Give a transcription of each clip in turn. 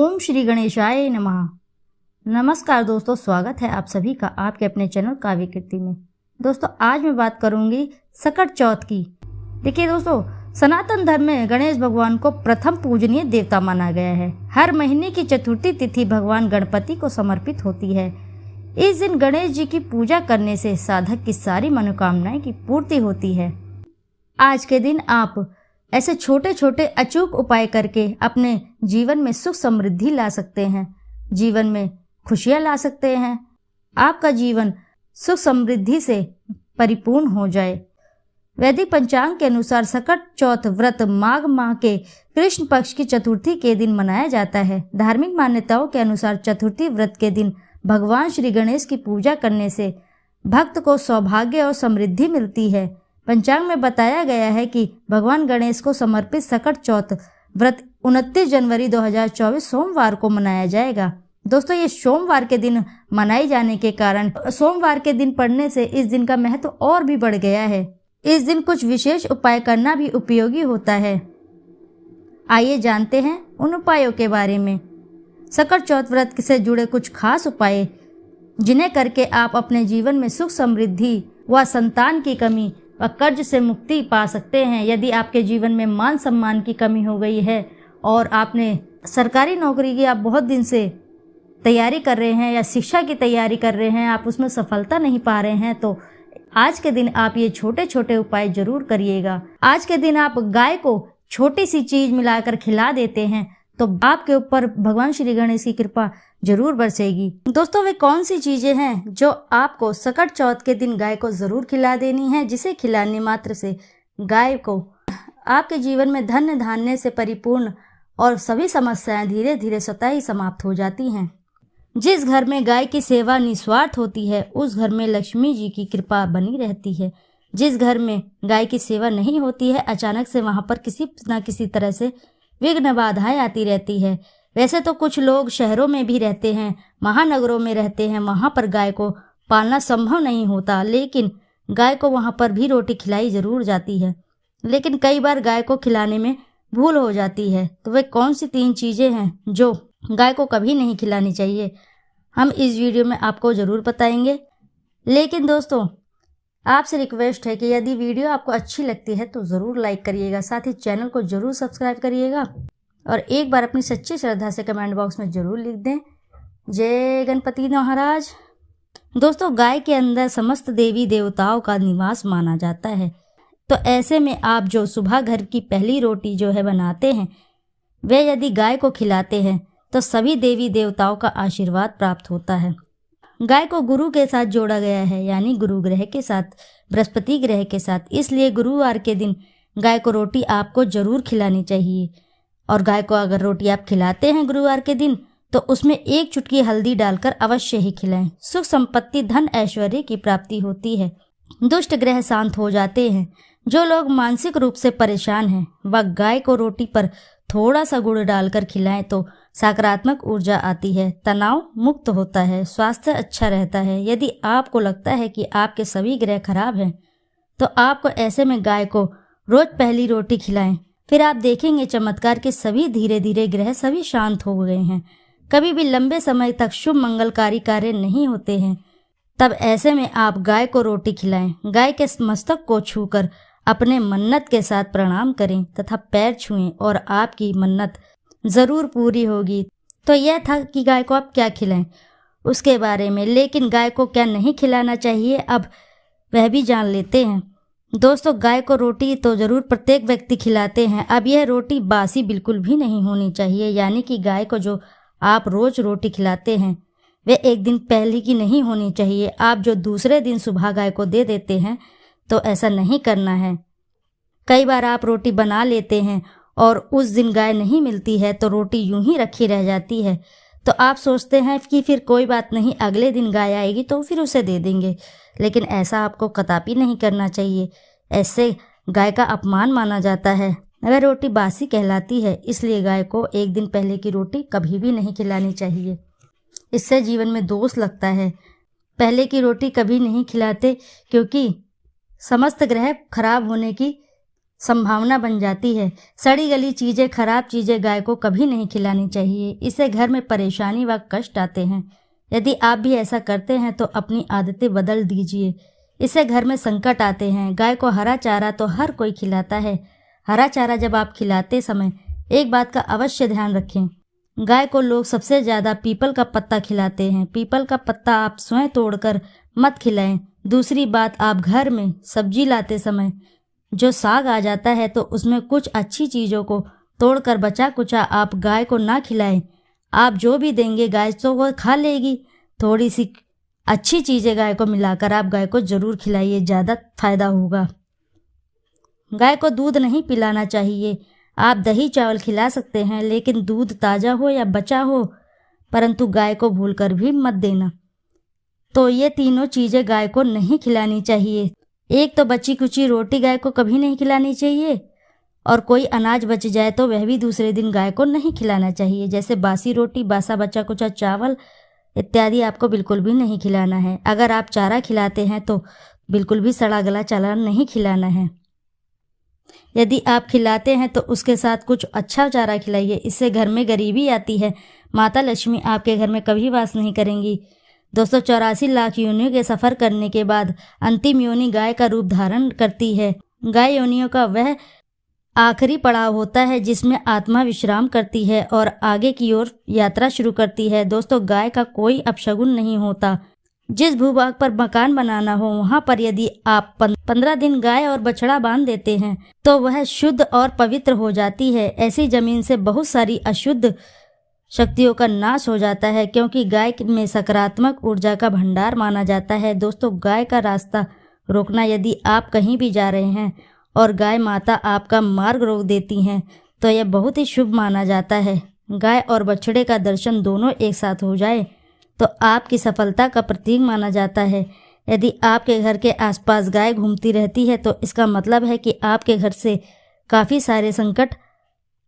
ओम श्री गणेशाय नमः। नमस्कार दोस्तों, स्वागत है आप सभी का आपके अपने चैनल काव्य कीर्ति में। दोस्तों आज मैं बात करूंगी सकट चौथ की। देखिए दोस्तों, सनातन धर्म में गणेश भगवान को प्रथम पूजनीय देवता माना गया है। हर महीने की चतुर्थी तिथि भगवान गणपति को समर्पित होती है। इस दिन गणेश जी की पूजा करने से साधक की सारी मनोकामनाएं की पूर्ति होती है। आज के दिन आप ऐसे छोटे छोटे अचूक उपाय करके अपने जीवन में सुख समृद्धि ला सकते हैं, जीवन में खुशियां ला सकते हैं, आपका जीवन सुख समृद्धि से परिपूर्ण हो जाए। वैदिक पंचांग के अनुसार सकट चौथ व्रत माघ माह के कृष्ण पक्ष की चतुर्थी के दिन मनाया जाता है। धार्मिक मान्यताओं के अनुसार चतुर्थी व्रत के दिन भगवान श्री गणेश की पूजा करने से भक्त को सौभाग्य और समृद्धि मिलती है। पंचांग में बताया गया है कि भगवान गणेश को समर्पित सकट चौथ व्रत 29 जनवरी 2024 सोमवार को मनाया जाएगा। दोस्तों ये सोमवार के दिन मनाए जाने के कारण सोमवार के दिन पड़ने से इस दिन का महत्व और भी बढ़ गया है। इस दिन कुछ विशेष उपाय करना भी उपयोगी होता है। आइए जानते हैं उन उपायों के बारे में। सकट चौथ व्रत से जुड़े कुछ खास उपाय जिन्हें करके आप अपने जीवन में सुख समृद्धि व संतान की कमी व कर्ज से मुक्ति पा सकते हैं। यदि आपके जीवन में मान सम्मान की कमी हो गई है और आपने सरकारी नौकरी की आप बहुत दिन से तैयारी कर रहे हैं या शिक्षा की तैयारी कर रहे हैं, आप उसमें सफलता नहीं पा रहे हैं, तो आज के दिन आप ये छोटे छोटे उपाय जरूर करिएगा। आज के दिन आप गाय को छोटी सी चीज मिलाकर खिला देते हैं तो आपके ऊपर भगवान श्री गणेश की कृपा जरूर बरसेगी। दोस्तों वे कौन सी चीजें हैं जो आपको सकट चौथ के दिन गाय को जरूर खिला देनी है, जिसे खिलाने मात्र से गाय को आपके जीवन में धन धान्य से परिपूर्ण और सभी समस्याएं धीरे धीरे स्वतः ही समाप्त हो जाती हैं। जिस घर में गाय की सेवा निस्वार्थ होती है उस घर में लक्ष्मी जी की कृपा बनी रहती है। जिस घर में गाय की सेवा नहीं होती है अचानक से वहां पर किसी न किसी तरह से विघ्न बाधाएं आती रहती है। वैसे तो कुछ लोग शहरों में भी रहते हैं, महानगरों में रहते हैं, वहां पर गाय को पालना संभव नहीं होता, लेकिन गाय को वहां पर भी रोटी खिलाई जरूर जाती है। लेकिन कई बार गाय को खिलाने में भूल हो जाती है। तो वे कौन सी 3 चीजें हैं जो गाय को कभी नहीं खिलानी चाहिए, हम इस वीडियो में आपको जरूर बताएंगे। लेकिन दोस्तों आपसे रिक्वेस्ट है कि यदि वीडियो आपको अच्छी लगती है तो ज़रूर लाइक करिएगा, साथ ही चैनल को ज़रूर सब्सक्राइब करिएगा और एक बार अपनी सच्ची श्रद्धा से कमेंट बॉक्स में ज़रूर लिख दें जय गणपति महाराज। दोस्तों गाय के अंदर समस्त देवी देवताओं का निवास माना जाता है, तो ऐसे में आप जो सुबह घर की पहली रोटी जो है बनाते हैं वे यदि गाय को खिलाते हैं तो सभी देवी देवताओं का आशीर्वाद प्राप्त होता है। गाय को गुरु के साथ जोड़ा गया है, यानी गुरु ग्रह के साथ, बृहस्पति ग्रह के साथ, इसलिए गुरुवार के दिन गाय को रोटी आपको जरूर खिलानी चाहिए। और गाय को अगर रोटी आप खिलाते हैं गुरुवार के दिन तो उसमें 1 चुटकी हल्दी डालकर अवश्य ही खिलाएं। सुख संपत्ति धन ऐश्वर्य की प्राप्ति होती है, दुष्ट ग्रह शांत हो जाते हैं। जो लोग मानसिक रूप से परेशान हैं वह गाय को रोटी पर थोड़ा सा गुड़ डालकर खिलाएं तो सकारात्मक ऊर्जा आती है, तनाव मुक्त होता है, स्वास्थ्य अच्छा रहता है। यदि आपको लगता है कि आपके सभी ग्रह खराब हैं तो आपको ऐसे में गाय को रोज पहली रोटी खिलाएं, फिर आप देखेंगे चमत्कार के सभी धीरे धीरे ग्रह सभी शांत हो गए हैं। कभी भी लंबे समय तक शुभ मंगलकारी कार्य नहीं होते हैं, तब ऐसे में आप गाय को रोटी खिलाएं। गाय के मस्तक को छूकर अपने मन्नत के साथ प्रणाम करें तथा पैर छुएं और आपकी मन्नत ज़रूर पूरी होगी। तो यह था कि गाय को आप क्या खिलाएं उसके बारे में, लेकिन गाय को क्या नहीं खिलाना चाहिए अब वह भी जान लेते हैं। दोस्तों गाय को रोटी तो ज़रूर प्रत्येक व्यक्ति खिलाते हैं। अब यह रोटी बासी बिल्कुल भी नहीं होनी चाहिए, यानी कि गाय को जो आप रोज़ रोटी खिलाते हैं वे एक दिन पहले की नहीं होनी चाहिए। आप जो दूसरे दिन सुबह गाय को दे देते हैं तो ऐसा नहीं करना है। कई बार आप रोटी बना लेते हैं और उस दिन गाय नहीं मिलती है तो रोटी यूं ही रखी रह जाती है, तो आप सोचते हैं कि फिर कोई बात नहीं, अगले दिन गाय आएगी तो फिर उसे दे देंगे, लेकिन ऐसा आपको कदापि नहीं करना चाहिए। ऐसे गाय का अपमान माना जाता है, वह रोटी बासी कहलाती है, इसलिए गाय को एक दिन पहले की रोटी कभी भी नहीं खिलानी चाहिए। इससे जीवन में दोष लगता है। पहले की रोटी कभी नहीं खिलाते क्योंकि समस्त ग्रह खराब होने की संभावना बन जाती है। सड़ी गली चीज़ें, खराब चीज़ें गाय को कभी नहीं खिलानी चाहिए। इससे घर में परेशानी व कष्ट आते हैं। यदि आप भी ऐसा करते हैं तो अपनी आदतें बदल दीजिए। इससे घर में संकट आते हैं। गाय को हरा चारा तो हर कोई खिलाता है। हरा चारा जब आप खिलाते समय एक बात का अवश्य ध्यान रखें। गाय को लोग सबसे ज़्यादा पीपल का पत्ता खिलाते हैं। पीपल का पत्ता आप स्वयं तोड़कर मत खिलाएं। दूसरी बात, आप घर में सब्जी लाते समय जो साग आ जाता है तो उसमें कुछ अच्छी चीज़ों को तोड़कर बचा कुचा आप गाय को ना खिलाएं। आप जो भी देंगे गाय तो वो खा लेगी। थोड़ी सी अच्छी चीज़ें गाय को मिलाकर आप गाय को ज़रूर खिलाइए, ज़्यादा फायदा होगा। गाय को दूध नहीं पिलाना चाहिए। आप दही चावल खिला सकते हैं, लेकिन दूध ताज़ा हो या बचा हो, परंतु गाय को भूलकर भी मत देना। तो ये तीनों चीज़ें गाय को नहीं खिलानी चाहिए। एक तो बची कुची रोटी गाय को कभी नहीं खिलानी चाहिए, और कोई अनाज बच जाए तो वह भी दूसरे दिन गाय को नहीं खिलाना चाहिए। जैसे बासी रोटी, बासा बचा कुचा चावल इत्यादि आपको बिल्कुल भी नहीं खिलाना है। अगर आप चारा खिलाते हैं तो बिल्कुल भी सड़ा गला चारा नहीं खिलाना है। यदि आप खिलाते हैं तो उसके साथ कुछ अच्छा चारा खिलाइए। इससे घर में गरीबी आती है। माता लक्ष्मी आपके घर में कभी वास नहीं करेंगी। दोस्तों, 84 लाख योनियों के सफ़र करने के बाद अंतिम योनि गाय का रूप धारण करती है। गाय योनियों का वह आखिरी पड़ाव होता है जिसमें आत्मा विश्राम करती है और आगे की ओर यात्रा शुरू करती है। दोस्तों, गाय का कोई अपशगुन नहीं होता। जिस भूभाग पर मकान बनाना हो वहाँ पर यदि आप 15 दिन गाय और बछड़ा बांध देते हैं तो वह शुद्ध और पवित्र हो जाती है। ऐसी जमीन से बहुत सारी अशुद्ध शक्तियों का नाश हो जाता है, क्योंकि गाय में सकारात्मक ऊर्जा का भंडार माना जाता है। दोस्तों, गाय का रास्ता रोकना, यदि आप कहीं भी जा रहे हैं और गाय माता आपका मार्ग रोक देती हैं तो यह बहुत ही शुभ माना जाता है। गाय और बछड़े का दर्शन दोनों एक साथ हो जाए तो आपकी सफलता का प्रतीक माना जाता है। यदि आपके घर के आसपास गाय घूमती रहती है तो इसका मतलब है कि आपके घर से काफ़ी सारे संकट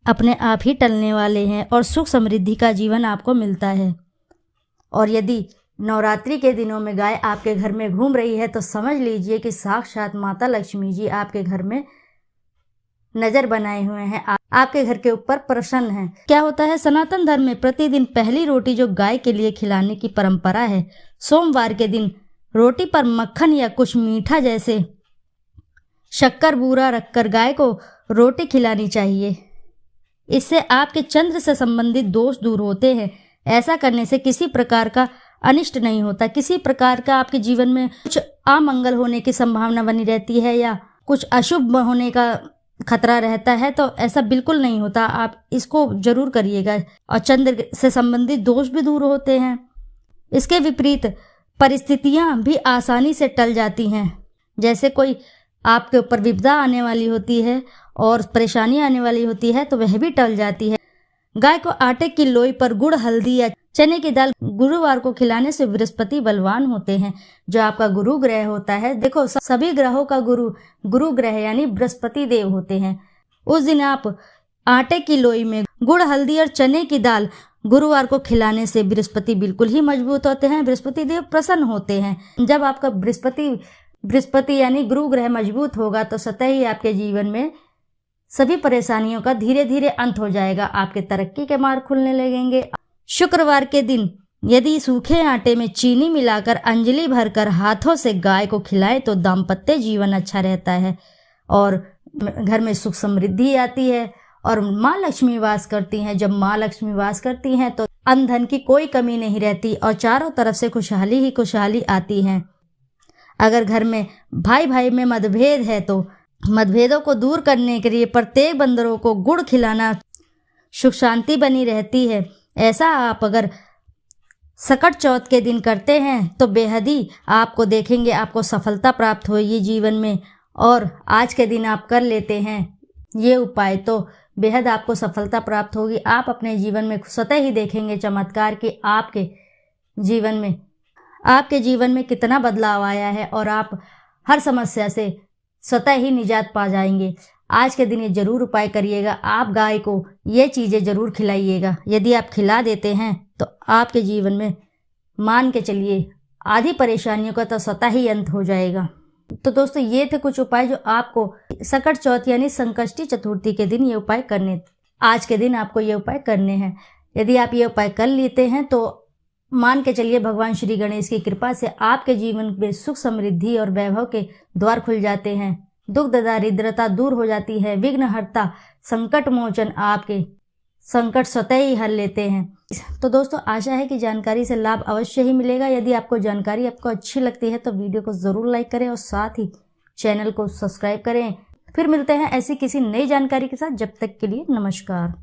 अपने आप ही टलने वाले हैं और सुख समृद्धि का जीवन आपको मिलता है। और यदि नवरात्रि के दिनों में गाय आपके घर में घूम रही है तो समझ लीजिए कि साक्षात माता लक्ष्मी जी आपके घर में नज़र बनाए हुए हैं, आपके घर के ऊपर प्रसन्न हैं। क्या होता है, सनातन धर्म में प्रतिदिन पहली रोटी जो गाय के लिए खिलाने की परंपरा है, सोमवार के दिन रोटी पर मक्खन या कुछ मीठा जैसे शक्कर बूरा रखकर गाय को रोटी खिलानी चाहिए। इससे आपके चंद्र से संबंधित दोष दूर होते हैं। ऐसा करने से किसी प्रकार का अनिष्ट नहीं होता। किसी प्रकार का आपके जीवन में कुछ अमंगल होने की संभावना बनी रहती है या कुछ अशुभ होने का खतरा रहता है, तो ऐसा बिल्कुल नहीं होता। आप इसको जरूर करिएगा और चंद्र से संबंधित दोष भी दूर होते हैं। इसके विपरीत परिस्थितियां भी आसानी से टल जाती हैं। जैसे कोई आपके ऊपर विपदा आने वाली होती है और परेशानी आने वाली होती है तो वह भी टल जाती है। गाय को आटे की लोई पर गुड़, हल्दी या चने की दाल गुरुवार को खिलाने से बृहस्पति बलवान होते हैं, जो आपका गुरु ग्रह होता है। देखो, सभी ग्रहों का गुरु ग्रह यानी बृहस्पति देव होते हैं। उस दिन आप आटे की लोई में गुड़, हल्दी और चने की दाल गुरुवार को खिलाने से बृहस्पति बिल्कुल ही मजबूत होते हैं। बृहस्पति देव प्रसन्न होते हैं। जब आपका बृहस्पति यानी गुरु ग्रह मजबूत होगा तो स्वतः ही आपके जीवन में सभी परेशानियों का धीरे धीरे अंत हो जाएगा। आपके तरक्की के मार्ग खुलने लगेंगे। शुक्रवार के दिन यदि सूखे आटे में चीनी मिलाकर अंजलि भरकर हाथों से गाय को खिलाएं तो दाम्पत्य जीवन अच्छा रहता है और घर में सुख समृद्धि आती है और माँ लक्ष्मी वास करती हैं। जब माँ लक्ष्मी वास करती हैं तो अन्न धन की कोई कमी नहीं रहती और चारों तरफ से खुशहाली ही खुशहाली आती है। अगर घर में भाई भाई में मतभेद है तो मतभेदों को दूर करने के लिए प्रत्येक बंदरों को गुड़ खिलाना सुख शांति बनी रहती है। ऐसा आप अगर सकट चौथ के दिन करते हैं तो बेहद ही आपको देखेंगे आपको सफलता प्राप्त होगी जीवन में। और आज के दिन आप कर लेते हैं ये उपाय तो बेहद आपको सफलता प्राप्त होगी। आप अपने जीवन में स्वतः ही देखेंगे चमत्कार कि आपके जीवन में कितना बदलाव आया है और आप हर समस्या से स्वतः ही निजात पा जाएंगे। आज के दिन ये जरूर उपाय करिएगा। आप गाय को ये चीज़ें जरूर खिलाइएगा। यदि आप खिला देते हैं तो आपके जीवन में मान के चलिए आधी परेशानियों का तो स्वतः ही अंत हो जाएगा। तो दोस्तों ये थे कुछ उपाय जो आपको सकट चौथ यानी संकष्टी चतुर्थी के दिन ये उपाय करने, आज के दिन आपको ये उपाय करने हैं। यदि आप ये उपाय कर लेते हैं तो मान के चलिए भगवान श्री गणेश की कृपा से आपके जीवन में सुख समृद्धि और वैभव के द्वार खुल जाते हैं, दुख दारिद्रता दूर हो जाती है, विघ्नहर्ता संकट मोचन आपके संकट स्वतः ही हल लेते हैं। तो दोस्तों आशा है कि जानकारी से लाभ अवश्य ही मिलेगा। यदि आपको जानकारी आपको अच्छी लगती है तो वीडियो को ज़रूर लाइक करें और साथ ही चैनल को सब्सक्राइब करें। फिर मिलते हैं ऐसी किसी नई जानकारी के साथ, जब तक के लिए नमस्कार।